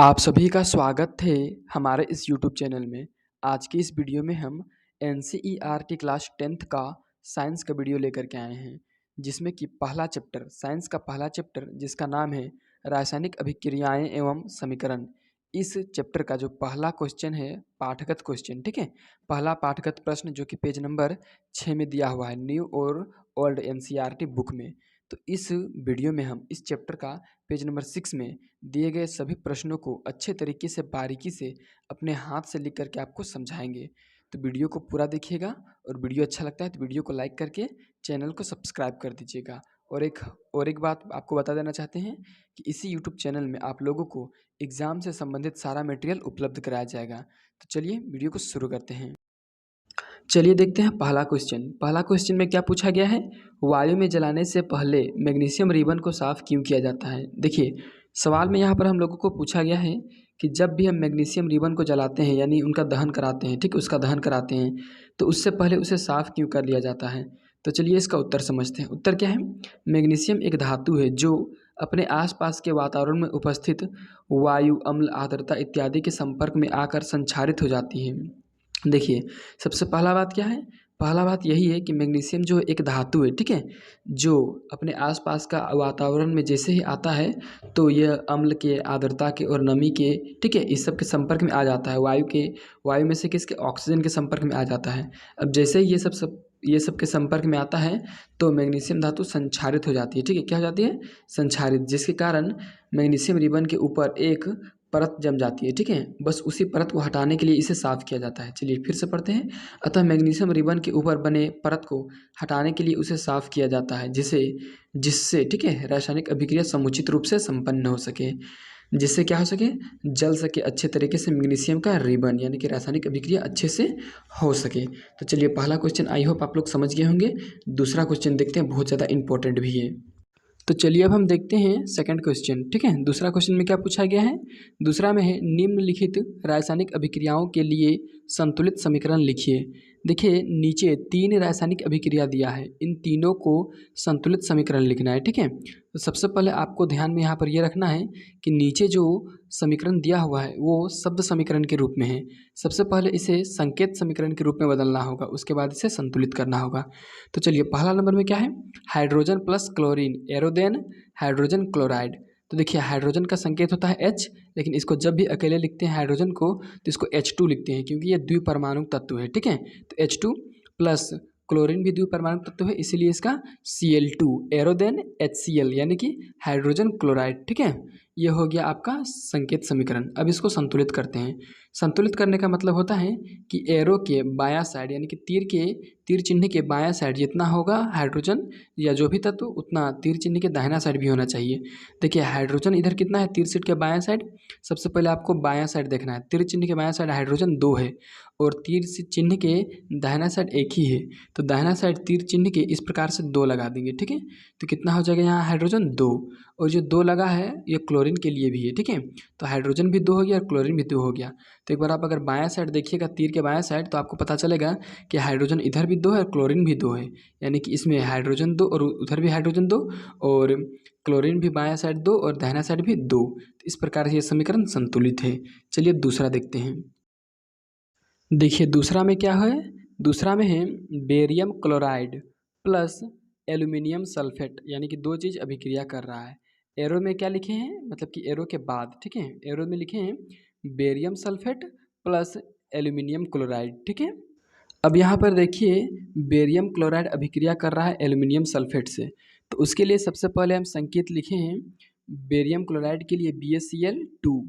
आप सभी का स्वागत है हमारे इस यूट्यूब चैनल में। आज की इस वीडियो में हम एनसीईआरटी क्लास 10th का साइंस का वीडियो लेकर के आए हैं, जिसमें कि पहला चैप्टर साइंस का पहला चैप्टर जिसका नाम है रासायनिक अभिक्रियाएं एवं समीकरण। इस चैप्टर का जो पहला क्वेश्चन है पाठगत क्वेश्चन, ठीक है, पहला पाठगत प्रश्न जो कि पेज नंबर 6 में दिया हुआ है न्यू और ओल्ड एनसीईआरटी बुक में। तो इस वीडियो में हम इस चैप्टर का पेज नंबर 6 में दिए गए सभी प्रश्नों को अच्छे तरीके से बारीकी से अपने हाथ से लिख करके आपको समझाएंगे। तो वीडियो को पूरा देखिएगा और वीडियो अच्छा लगता है तो वीडियो को लाइक करके चैनल को सब्सक्राइब कर दीजिएगा। और एक बात आपको बता देना चाहते हैं कि इसी यूट्यूब चैनल में आप लोगों को एग्ज़ाम से संबंधित सारा मटेरियल उपलब्ध कराया जाएगा। तो चलिए वीडियो को शुरू करते हैं। चलिए देखते हैं पहला क्वेश्चन। पहला क्वेश्चन में क्या पूछा गया है, वायु में जलाने से पहले मैग्नीशियम रिबन को साफ क्यों किया जाता है। देखिए सवाल में यहाँ पर हम लोगों को पूछा गया है कि जब भी हम मैग्नीशियम रिबन को जलाते हैं यानी उनका दहन कराते हैं, ठीक, उसका दहन कराते हैं तो उससे पहले उसे साफ क्यों कर लिया जाता है। तो चलिए इसका उत्तर समझते हैं। उत्तर क्या है, मैग्नीशियम एक धातु है जो अपने आसपास के वातावरण में उपस्थित वायु, अम्ल, आर्द्रता इत्यादि के संपर्क में आकर संक्षारित हो जाती है। देखिए सबसे पहला बात क्या है, पहला बात यही है कि मैग्नीशियम जो एक धातु है, ठीक है, जो अपने आसपास का वातावरण में जैसे ही आता है तो यह अम्ल के, आर्द्रता के और नमी के, ठीक है, इस सब के संपर्क में आ जाता है। वायु में से किसके, ऑक्सीजन के संपर्क में आ जाता है। अब जैसे ही ये सब के संपर्क में आता है तो मैग्नीशियम धातु संक्षारित हो जाती है, ठीक है, क्या हो जाती है, संक्षारित, जिसके कारण मैग्नीशियम रिबन के ऊपर एक परत जम जाती है, ठीक है, बस उसी परत को हटाने के लिए इसे साफ किया जाता है। चलिए फिर से पढ़ते हैं। अतः मैग्नीशियम रिबन के ऊपर बने परत को हटाने के लिए उसे साफ किया जाता है जिससे ठीक है रासायनिक अभिक्रिया समुचित रूप से संपन्न हो सके, जिससे क्या हो सके, जल सके अच्छे तरीके से मैग्नीशियम का रिबन, यानी कि रासायनिक अभिक्रिया अच्छे से हो सके। तो चलिए पहला क्वेश्चन आई होप आप लोग समझ गए होंगे। दूसरा क्वेश्चन देखते हैं, बहुत ज़्यादा इंपॉर्टेंट भी है। तो चलिए अब हम देखते हैं सेकंड क्वेश्चन, ठीक है। दूसरा क्वेश्चन में क्या पूछा गया है, दूसरा में है निम्नलिखित रासायनिक अभिक्रियाओं के लिए संतुलित समीकरण लिखिए। देखिए नीचे 3 रासायनिक अभिक्रिया दिया है, इन तीनों को संतुलित समीकरण लिखना है, ठीक है। तो सबसे पहले आपको ध्यान में यहाँ पर ये रखना है कि नीचे जो समीकरण दिया हुआ है वो शब्द समीकरण के रूप में है। सबसे पहले इसे संकेत समीकरण के रूप में बदलना होगा, उसके बाद इसे संतुलित करना होगा। तो चलिए पहला नंबर में क्या है, hydrogen plus chlorine arrow then hydrogen chloride. तो देखिए हाइड्रोजन का संकेत होता है H, लेकिन इसको जब भी अकेले लिखते हैं हाइड्रोजन को तो इसको H2 लिखते हैं क्योंकि ये द्विपरमाणु तत्व है, ठीक है। तो H2 प्लस क्लोरीन भी द्विपरमाणु तत्व है, इसीलिए इसका Cl2 एरोदेन HCl यानी कि हाइड्रोजन क्लोराइड, ठीक है। ये हो गया आपका संकेत समीकरण। अब इसको संतुलित करते हैं। संतुलित करने का मतलब होता है कि एरो के बायां साइड यानी कि तीर चिन्ह के बायां साइड जितना होगा हाइड्रोजन या जो भी तत्व उतना तीर चिन्ह के दाहिना साइड भी होना चाहिए। देखिए हाइड्रोजन इधर कितना है, तीर चिन्ह के बायां साइड, सबसे पहले आपको बायां साइड देखना है। तीर चिन्ह के बायां साइड हाइड्रोजन 2 है और तीर चिन्ह के दाहिना साइड 1 ही है, तो दाहिना साइड तीर चिन्ह के इस प्रकार से 2 लगा देंगे, ठीक है। तो कितना हो जाएगा यहाँ हाइड्रोजन 2, और जो 2 लगा है ये क्लोरीन के लिए भी है, ठीक है। तो हाइड्रोजन भी 2 हो गया और क्लोरीन भी 2 हो गया। तो एक बार आप अगर बायां साइड देखिएगा तीर के बायां साइड तो आपको पता चलेगा कि हाइड्रोजन इधर भी 2 है और क्लोरीन भी 2 है, यानी कि इसमें हाइड्रोजन 2 और उधर भी हाइड्रोजन 2 और क्लोरीन भी बायां साइड 2 और दाहिना साइड भी 2। तो इस प्रकार से ये समीकरण संतुलित है। चलिए दूसरा देखते हैं। देखिए दूसरा में क्या है, दूसरा में है barium chloride plus aluminium sulphate, यानी कि 2 चीज़ अभिक्रिया कर रहा है। एरो में क्या लिखे हैं, मतलब कि एरो के बाद, ठीक है, एरो में लिखे हैं barium sulphate plus aluminium chloride, ठीक है। अब यहाँ पर देखिए बेरियम क्लोराइड अभिक्रिया कर रहा है एल्यूमिनियम सल्फेट से, तो उसके लिए सबसे पहले हम संकेत लिखे हैं बेरियम क्लोराइड के लिए BaCl2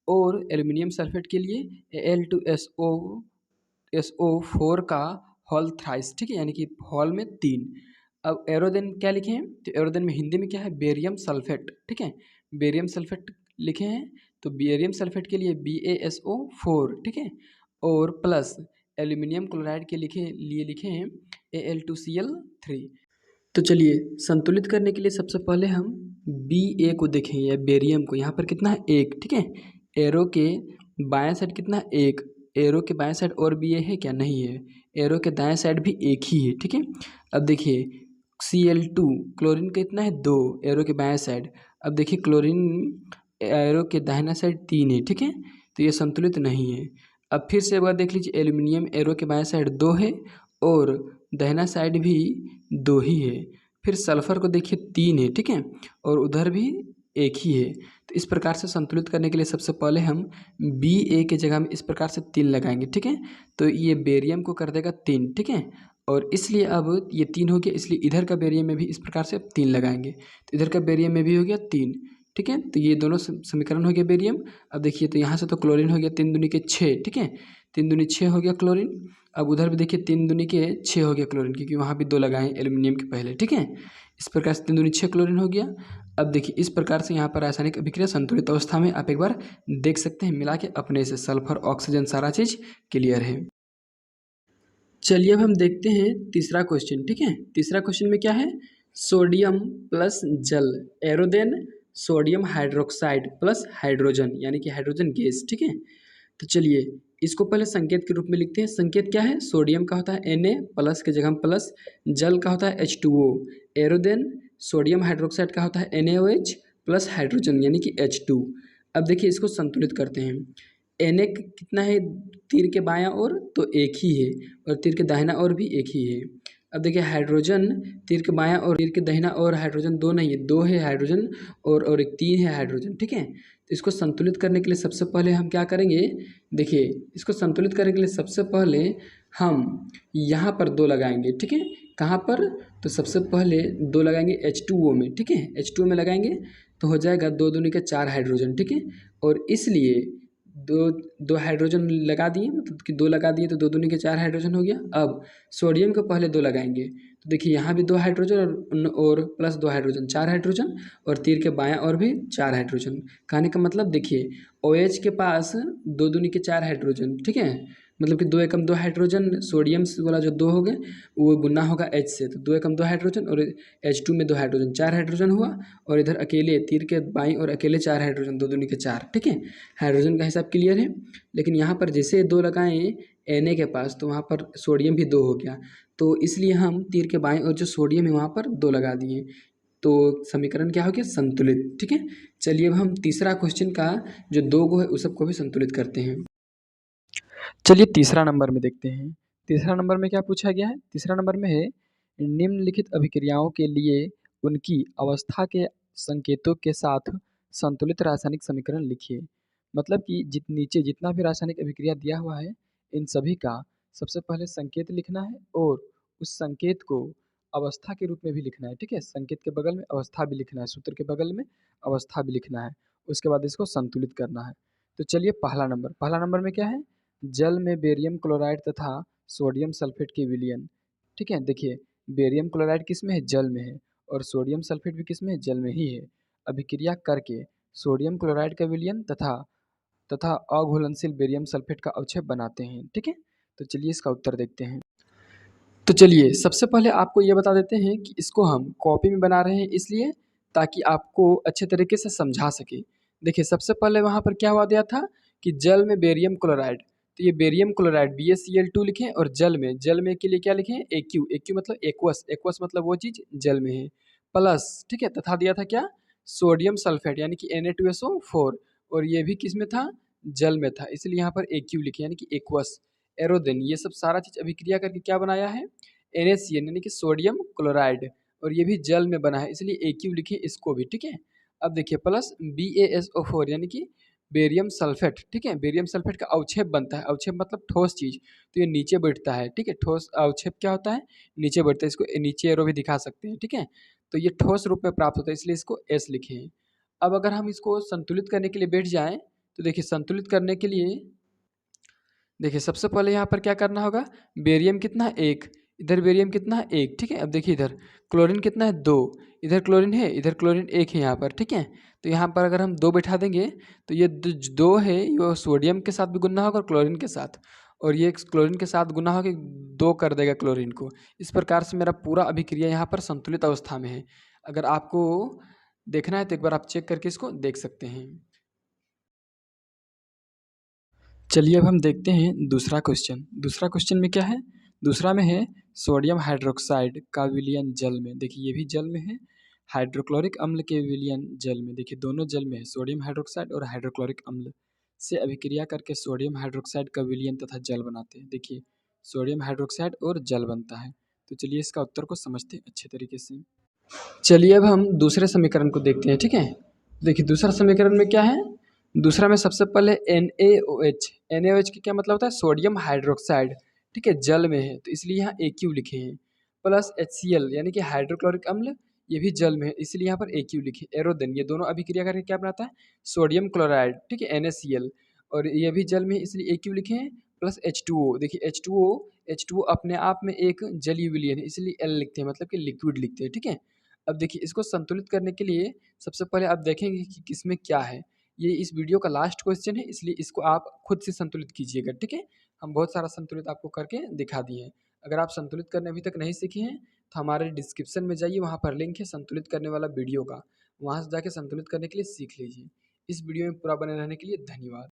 और एल्यूमिनियम सल्फेट के लिए Al2SO4 का होल थ्राइस, ठीक है, यानी कि होल में 3। अब एरोदेन क्या लिखे हैं, तो एरोदेन में हिंदी में क्या है, बेरियम सल्फेट, ठीक है, बेरियम सल्फेट लिखे हैं। तो बेरियम सल्फेट के लिए BaSO4, ठीक है, और प्लस एल्यूमिनियम क्लोराइड के लिए लिखे हैं Al2Cl3। तो चलिए संतुलित करने के लिए सबसे पहले हम Ba को देखेंगे, बेरियम को, यहाँ पर कितना है 1, ठीक है। एरो के बाएं साइड कितना है 1, एरो के बाएं साइड और Ba है क्या, नहीं है। एरो के दाएं साइड भी 1 ही है, ठीक है। अब देखिए Cl2 क्लोरीन का कितना है 2, एरो के बाएं साइड। अब देखिए क्लोरीन एरो के दाहिना साइड 3 है, ठीक है, तो ये संतुलित नहीं है। अब फिर से एक बार देख लीजिए, एल्युमिनियम एरो के बाएं साइड 2 है और दाहिना साइड भी 2 ही है। फिर सल्फर को देखिए 3 है, ठीक है, और उधर भी 1 ही है। तो इस प्रकार से संतुलित करने के लिए सबसे पहले हम Ba के जगह में इस प्रकार से 3 लगाएंगे, ठीक है, तो ये बेरियम को कर देगा 3, ठीक है, और इसलिए अब ये 3 हो गया, इसलिए इधर का बेरियम में भी इस प्रकार से 3 लगाएंगे, तो इधर का बेरियम में भी हो गया 3, ठीक है, तो ये दोनों समीकरण हो गया बेरियम। अब देखिए, तो यहाँ से तो क्लोरीन हो गया 3 दूनी के 6, ठीक है, 3 दूनी 6 हो गया क्लोरीन। अब उधर भी देखिए 3 दूनी के 6 हो गया क्लोरीन, क्योंकि वहाँ भी 2 लगाए एल्युमिनियम के पहले, ठीक है, इस प्रकार से 3 दूनी 6 क्लोरीन हो गया। अब देखिए इस प्रकार से यहाँ पर रासायनिक अभिक्रिया संतुलित अवस्था में आप एक बार देख सकते हैं मिला के अपने से, सल्फर ऑक्सीजन सारा चीज़ क्लियर है। चलिए अब हम देखते हैं तीसरा क्वेश्चन, ठीक है, तीसरा क्वेश्चन में क्या है, सोडियम प्लस जल एरोदेन सोडियम हाइड्रोक्साइड प्लस हाइड्रोजन यानी कि हाइड्रोजन गैस, ठीक है, तो चलिए इसको पहले संकेत के रूप में लिखते हैं। संकेत क्या है, सोडियम का होता है Na प्लस के जगह हम प्लस, जल का होता है H2O, एरोदेन सोडियम हाइड्रोक्साइड का होता है NaOH प्लस हाइड्रोजन यानी कि H2। अब देखिए इसको संतुलित करते हैं। Na कितना है तीर के बायां ओर, तो 1 ही है, और तीर के दाहिना ओर भी 1 ही है। अब देखिए हाइड्रोजन तीर के बायां और तीर के दाहिना ओर हाइड्रोजन 2 नहीं है, 2 है हाइड्रोजन और एक 3 है हाइड्रोजन, ठीक है, तो इसको संतुलित करने के लिए सबसे पहले हम क्या करेंगे, देखिए इसको संतुलित करने के लिए सबसे पहले हम यहाँ पर 2 लगाएंगे, ठीक है, कहाँ पर, तो सबसे पहले 2 लगाएंगे H2O में, ठीक है, H2O में लगाएंगे तो हो जाएगा 2 दूनी के 4 हाइड्रोजन, ठीक है, और इसलिए दो हाइड्रोजन लगा दिए, मतलब कि 2 लगा दिए तो 2 दूनी के 4 हाइड्रोजन हो गया। अब सोडियम को पहले 2 लगाएंगे, तो देखिए यहाँ भी 2 हाइड्रोजन और प्लस 2 हाइड्रोजन, 4 हाइड्रोजन, और तीर के बायां और भी 4 हाइड्रोजन। कहने का मतलब देखिए OH के पास 2 दूनी के 4 हाइड्रोजन, ठीक है, मतलब कि 2 एकम 2 हाइड्रोजन, सोडियम वाला जो 2 हो गए वो गुना होगा H से, तो 2 एकम 2 हाइड्रोजन और H2 में 2 हाइड्रोजन, 4 हाइड्रोजन हुआ, और इधर अकेले तीर के बाईं और अकेले 4 हाइड्रोजन, 2 दूनी के 4, ठीक है, हाइड्रोजन का हिसाब क्लियर है। लेकिन यहाँ पर जैसे 2 लगाएं Na के पास तो वहाँ पर सोडियम भी 2 हो गया, तो इसलिए हम तीर के बाएं और जो सोडियम है वहाँ पर 2 लगा दिए, तो समीकरण क्या हो गया, संतुलित, ठीक है। चलिए अब हम तीसरा क्वेश्चन का जो 2 गो है उस सबको भी संतुलित करते हैं। चलिए तीसरा नंबर में देखते हैं, तीसरा नंबर में क्या पूछा गया है, तीसरा नंबर में है निम्नलिखित अभिक्रियाओं के लिए उनकी अवस्था के संकेतों के साथ संतुलित रासायनिक समीकरण लिखिए। मतलब कि नीचे जितना भी रासायनिक अभिक्रिया दिया हुआ है इन सभी का सबसे पहले संकेत लिखना है और उस संकेत को अवस्था के रूप में भी लिखना है, ठीक है, संकेत के बगल में अवस्था भी लिखना है, सूत्र के बगल में अवस्था भी लिखना है, उसके बाद इसको संतुलित करना है। तो चलिए पहला नंबर में क्या है, जल में बेरियम क्लोराइड तथा सोडियम सल्फेट के विलयन, ठीक है, देखिए बेरियम क्लोराइड किस में है, जल में है, और सोडियम सल्फेट भी किस में है, जल में ही है। अभिक्रिया करके सोडियम क्लोराइड का विलयन तथा तथा अघुलनशील बेरियम सल्फेट का अवक्षेप बनाते हैं, ठीक है, तो चलिए इसका उत्तर देखते हैं। तो चलिए सबसे पहले आपको ये बता देते हैं कि इसको हम कॉपी में बना रहे हैं इसलिए ताकि आपको अच्छे तरीके से समझा सके। देखिए सबसे पहले वहाँ पर क्या हुआ दिया था कि जल में बेरियम क्लोराइड, तो ये बेरियम क्लोराइड BaCl2 लिखें, और जल में के लिए क्या लिखें, AQ मतलब एक्वस मतलब वो चीज़ जल में है, प्लस, ठीक है, तथा दिया था क्या, सोडियम सल्फेट यानी कि Na2SO4, और ये भी किस में था, जल में था, इसलिए यहाँ पर AQ लिखे यानी कि एक्वस। एरोदेन ये सब सारा चीज़ अभिक्रिया करके क्या बनाया है, NaCN यानी कि सोडियम क्लोराइड, और ये भी जल में बना है इसलिए AQ लिखे इसको भी, ठीक है। अब देखिए प्लस BaSO4 यानी कि बेरियम सल्फेट, ठीक है, बेरियम सल्फेट का अवक्षेप बनता है, अवक्षेप मतलब ठोस चीज़, तो ये नीचे बैठता है, ठीक है, ठोस अवक्षेप क्या होता है, नीचे बैठता है, इसको नीचे एरो भी दिखा सकते हैं, ठीक है, तो ये ठोस रूप में प्राप्त होता है इसलिए इसको S लिखे हैं। अब अगर हम इसको संतुलित करने के लिए बैठ जाएँ तो देखिए संतुलित करने के लिए देखिए सबसे पहले यहाँ पर क्या करना होगा, बेरियम कितना है 1, इधर बेरियम कितना है 1, ठीक है, अब देखिए इधर क्लोरीन कितना है 2, इधर क्लोरीन है, इधर क्लोरीन 1 है यहाँ पर, ठीक है, तो यहाँ पर अगर हम 2 बैठा देंगे तो ये 2 है ये सोडियम के साथ भी गुना होगा और क्लोरीन के साथ, और ये क्लोरीन के साथ गुना होकर 2 कर देगा क्लोरीन को। इस प्रकार से मेरा पूरा अभिक्रिया यहाँ पर संतुलित अवस्था में है। अगर आपको देखना है तो एक बार आप चेक करके इसको देख सकते हैं। चलिए अब हम देखते हैं दूसरा क्वेश्चन में क्या है, दूसरा में है सोडियम हाइड्रोक्साइड का विलयन जल में, देखिए ये भी जल में है, हाइड्रोक्लोरिक अम्ल के विलयन जल में, देखिए दोनों जल में है, सोडियम हाइड्रोक्साइड और हाइड्रोक्लोरिक अम्ल से अभिक्रिया करके सोडियम हाइड्रोक्साइड का विलयन तथा जल बनाते हैं। देखिए सोडियम हाइड्रोक्साइड और जल बनता है। तो चलिए इसका उत्तर को समझते हैं अच्छे तरीके से। चलिए अब हम दूसरे समीकरण को देखते हैं, ठीक है। देखिए दूसरा समीकरण में क्या है, दूसरा में सबसे पहले NaOH, NaOH का क्या मतलब होता है, सोडियम हाइड्रोक्साइड, ठीक है, जल में है तो इसलिए यहाँ AQ लिखे हैं, प्लस HCl यानी कि हाइड्रोक्लोरिक अम्ल, ये भी जल में है इसलिए यहाँ पर AQ लिखे। एरोदेन, ये दोनों अभिक्रिया करके क्या बनाता है, सोडियम क्लोराइड, ठीक है, NaCl, और ये भी जल में है इसलिए AQ लिखे हैं, प्लस H2O। देखिए H2O अपने आप में एक जलीय विलयन है इसलिए L लिखते हैं, मतलब कि लिक्विड लिखते हैं, ठीक है। अब देखिए इसको संतुलित करने के लिए सबसे पहले आप देखेंगे कि किसमें क्या है। ये इस वीडियो का लास्ट क्वेश्चन है इसलिए इसको आप खुद से संतुलित कीजिएगा, ठीक है। हम बहुत सारा संतुलित आपको करके दिखा दिए हैं। अगर आप संतुलित करने अभी तक नहीं सीखे हैं तो हमारे डिस्क्रिप्शन में जाइए, वहाँ पर लिंक है संतुलित करने वाला वीडियो का, वहाँ से जाके संतुलित करने के लिए सीख लीजिए। इस वीडियो में पूरा बने रहने के लिए धन्यवाद।